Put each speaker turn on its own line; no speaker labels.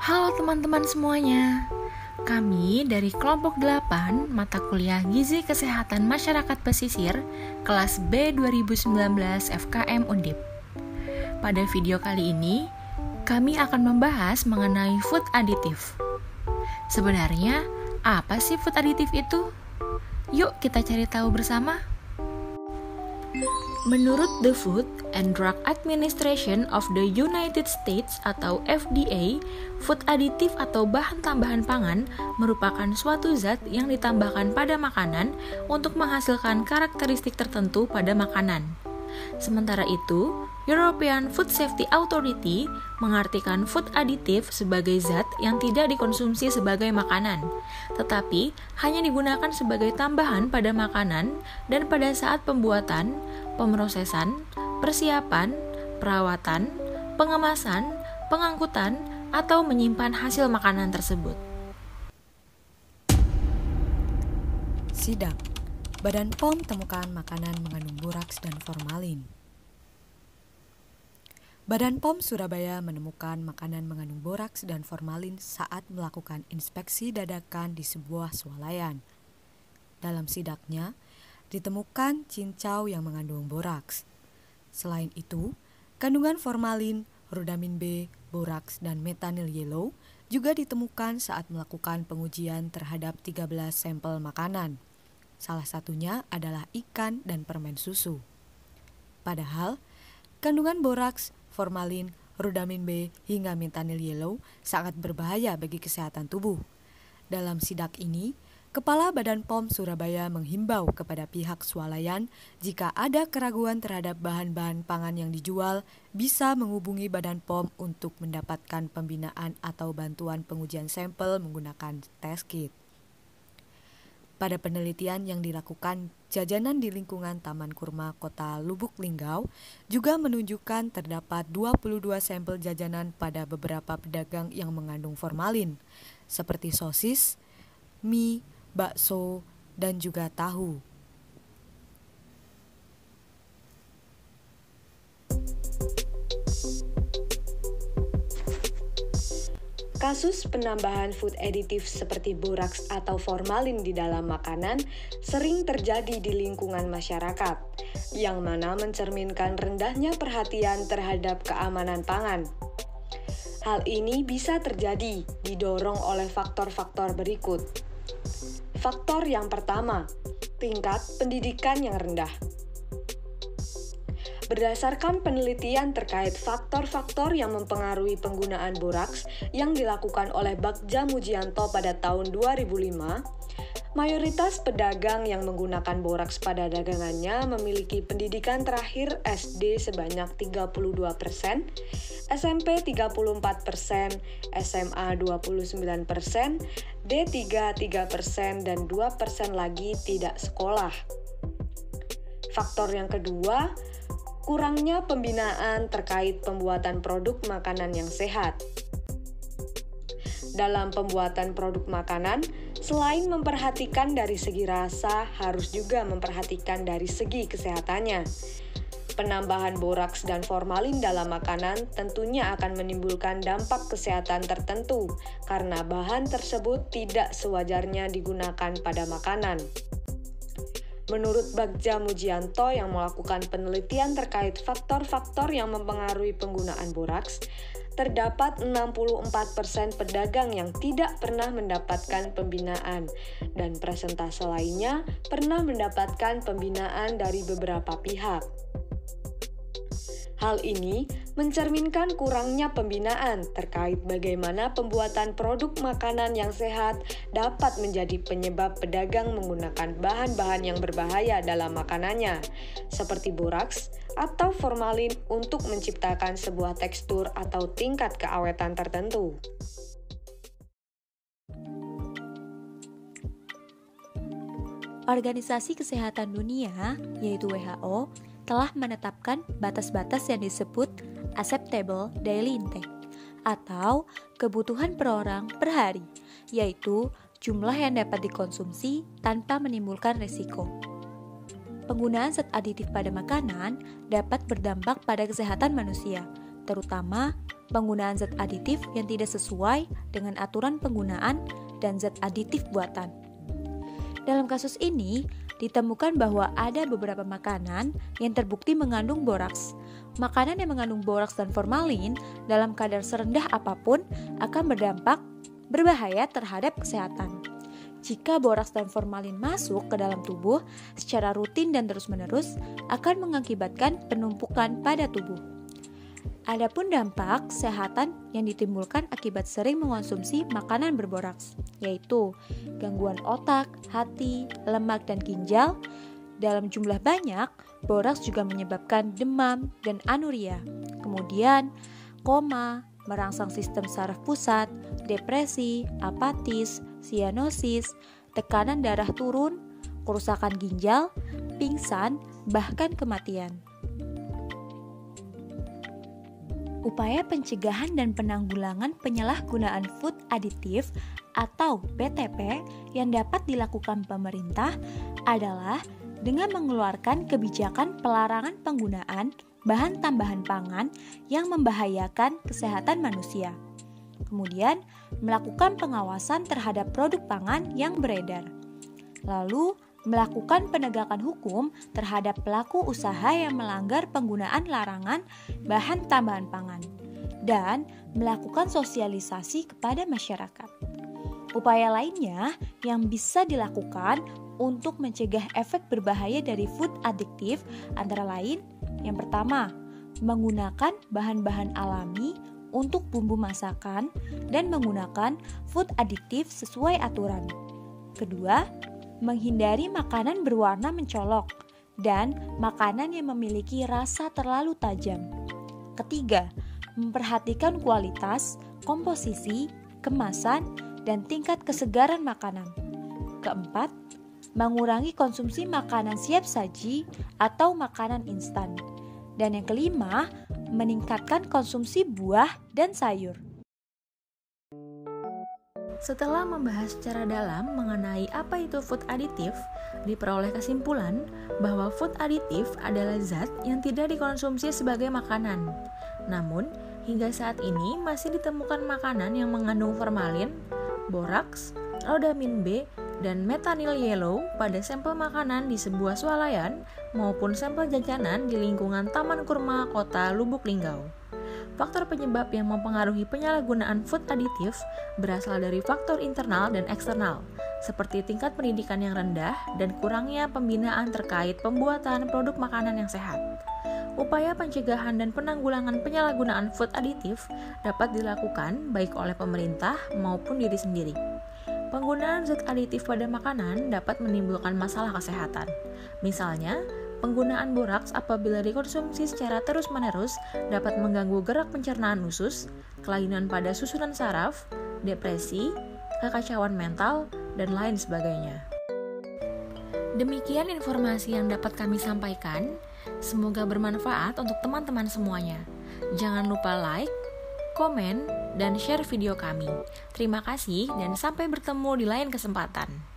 Halo teman-teman semuanya. Kami dari kelompok 8 mata kuliah Gizi Kesehatan Masyarakat Pesisir kelas B 2019 FKM Undip. Pada video kali ini, kami akan membahas mengenai food additive. Sebenarnya, apa sih food additive itu? Yuk kita cari tahu bersama. Menurut the Food and Drug Administration of the United States atau FDA, food additive atau bahan tambahan pangan merupakan suatu zat yang ditambahkan pada makanan untuk menghasilkan karakteristik tertentu pada makanan. Sementara itu, European Food Safety Authority mengartikan food additive sebagai zat yang tidak dikonsumsi sebagai makanan, tetapi hanya digunakan sebagai tambahan pada makanan dan pada saat pembuatan, pemrosesan, persiapan, perawatan, pengemasan, pengangkutan, atau menyimpan hasil makanan tersebut.
Sidak, Badan POM temukan makanan mengandung boraks dan formalin. Badan POM Surabaya menemukan makanan mengandung boraks dan formalin saat melakukan inspeksi dadakan di sebuah swalayan. Dalam sidaknya, ditemukan cincau yang mengandung boraks. Selain itu, kandungan formalin, rodamin B, boraks, dan metanyl yellow juga ditemukan saat melakukan pengujian terhadap 13 sampel makanan. Salah satunya adalah ikan dan permen susu. Padahal, kandungan boraks, formalin, rodamin B, hingga metanyl yellow sangat berbahaya bagi kesehatan tubuh. Dalam sidak ini, Kepala Badan POM Surabaya menghimbau kepada pihak swalayan jika ada keraguan terhadap bahan-bahan pangan yang dijual, bisa menghubungi Badan POM untuk mendapatkan pembinaan atau bantuan pengujian sampel menggunakan test kit. Pada penelitian yang dilakukan jajanan di lingkungan Taman Kurma Kota Lubuk Linggau juga menunjukkan terdapat 22 sampel jajanan pada beberapa pedagang yang mengandung formalin, seperti sosis, mie, bakso, dan juga tahu.
Kasus penambahan food additive seperti boraks atau formalin di dalam makanan sering terjadi di lingkungan masyarakat, yang mana mencerminkan rendahnya perhatian terhadap keamanan pangan. Hal ini bisa terjadi didorong oleh faktor-faktor berikut. Faktor yang pertama, tingkat pendidikan yang rendah. Berdasarkan penelitian terkait faktor-faktor yang mempengaruhi penggunaan boraks yang dilakukan oleh Bagja Mujianto pada tahun 2005, mayoritas pedagang yang menggunakan boraks pada dagangannya memiliki pendidikan terakhir SD sebanyak 32%, SMP 34%, SMA 29%, D3 3%, dan 2% lagi tidak sekolah. Faktor yang kedua, kurangnya pembinaan terkait pembuatan produk makanan yang sehat. Dalam pembuatan produk makanan, selain memperhatikan dari segi rasa, harus juga memperhatikan dari segi kesehatannya. Penambahan boraks dan formalin dalam makanan tentunya akan menimbulkan dampak kesehatan tertentu karena bahan tersebut tidak sewajarnya digunakan pada makanan. Menurut Bagja Mujianto yang melakukan penelitian terkait faktor-faktor yang mempengaruhi penggunaan boraks, terdapat 64% pedagang yang tidak pernah mendapatkan pembinaan dan persentase lainnya pernah mendapatkan pembinaan dari beberapa pihak. Hal ini mencerminkan kurangnya pembinaan terkait bagaimana pembuatan produk makanan yang sehat dapat menjadi penyebab pedagang menggunakan bahan-bahan yang berbahaya dalam makanannya, seperti boraks atau formalin untuk menciptakan sebuah tekstur atau tingkat keawetan tertentu.
Organisasi Kesehatan Dunia, yaitu WHO, telah menetapkan batas-batas yang disebut acceptable daily intake atau kebutuhan per orang per hari, yaitu jumlah yang dapat dikonsumsi tanpa menimbulkan risiko. Penggunaan zat aditif pada makanan dapat berdampak pada kesehatan manusia, terutama penggunaan zat aditif yang tidak sesuai dengan aturan penggunaan dan zat aditif buatan. Dalam kasus ini, ditemukan bahwa ada beberapa makanan yang terbukti mengandung boraks. Makanan yang mengandung boraks dan formalin dalam kadar serendah apapun akan berdampak berbahaya terhadap kesehatan. Jika boraks dan formalin masuk ke dalam tubuh secara rutin dan terus-menerus, akan mengakibatkan penumpukan pada tubuh. Adapun dampak kesehatan yang ditimbulkan akibat sering mengonsumsi makanan berboraks, yaitu gangguan otak, hati, lemak, dan ginjal. Dalam jumlah banyak, boraks juga menyebabkan demam dan anuria. Kemudian, koma, merangsang sistem saraf pusat, depresi, apatis, sianosis, tekanan darah turun, kerusakan ginjal, pingsan, bahkan kematian. Upaya pencegahan dan penanggulangan penyalahgunaan food additive atau PTP yang dapat dilakukan pemerintah adalah dengan mengeluarkan kebijakan pelarangan penggunaan bahan tambahan pangan yang membahayakan kesehatan manusia. Kemudian, melakukan pengawasan terhadap produk pangan yang beredar. Lalu, melakukan penegakan hukum terhadap pelaku usaha yang melanggar penggunaan larangan bahan tambahan pangan, dan melakukan sosialisasi kepada masyarakat. Upaya lainnya yang bisa dilakukan untuk mencegah efek berbahaya dari food additive antara lain, yang pertama, menggunakan bahan-bahan alami untuk bumbu masakan dan menggunakan food additive sesuai aturan. Kedua, menghindari makanan berwarna mencolok dan makanan yang memiliki rasa terlalu tajam. Ketiga, memperhatikan kualitas, komposisi, kemasan, dan tingkat kesegaran makanan. Keempat, mengurangi konsumsi makanan siap saji atau makanan instan. Dan yang kelima, meningkatkan konsumsi buah dan sayur.
Setelah membahas secara dalam mengenai apa itu food additive, diperoleh kesimpulan bahwa food additive adalah zat yang tidak dikonsumsi sebagai makanan. Namun, hingga saat ini masih ditemukan makanan yang mengandung formalin, boraks, rhodamin B, dan metanyl yellow pada sampel makanan di sebuah swalayan maupun sampel jajanan di lingkungan Taman Kurma Kota Lubuk Linggau. Faktor penyebab yang mempengaruhi penyalahgunaan food additive berasal dari faktor internal dan eksternal, seperti tingkat pendidikan yang rendah dan kurangnya pembinaan terkait pembuatan produk makanan yang sehat. Upaya pencegahan dan penanggulangan penyalahgunaan food additive dapat dilakukan baik oleh pemerintah maupun diri sendiri. Penggunaan zat aditif pada makanan dapat menimbulkan masalah kesehatan. Misalnya, penggunaan boraks apabila dikonsumsi secara terus-menerus dapat mengganggu gerak pencernaan usus, kelainan pada susunan saraf, depresi, kekacauan mental, dan lain sebagainya. Demikian informasi yang dapat kami sampaikan. Semoga bermanfaat untuk teman-teman semuanya. Jangan lupa like, komen, dan share video kami. Terima kasih dan sampai bertemu di lain kesempatan.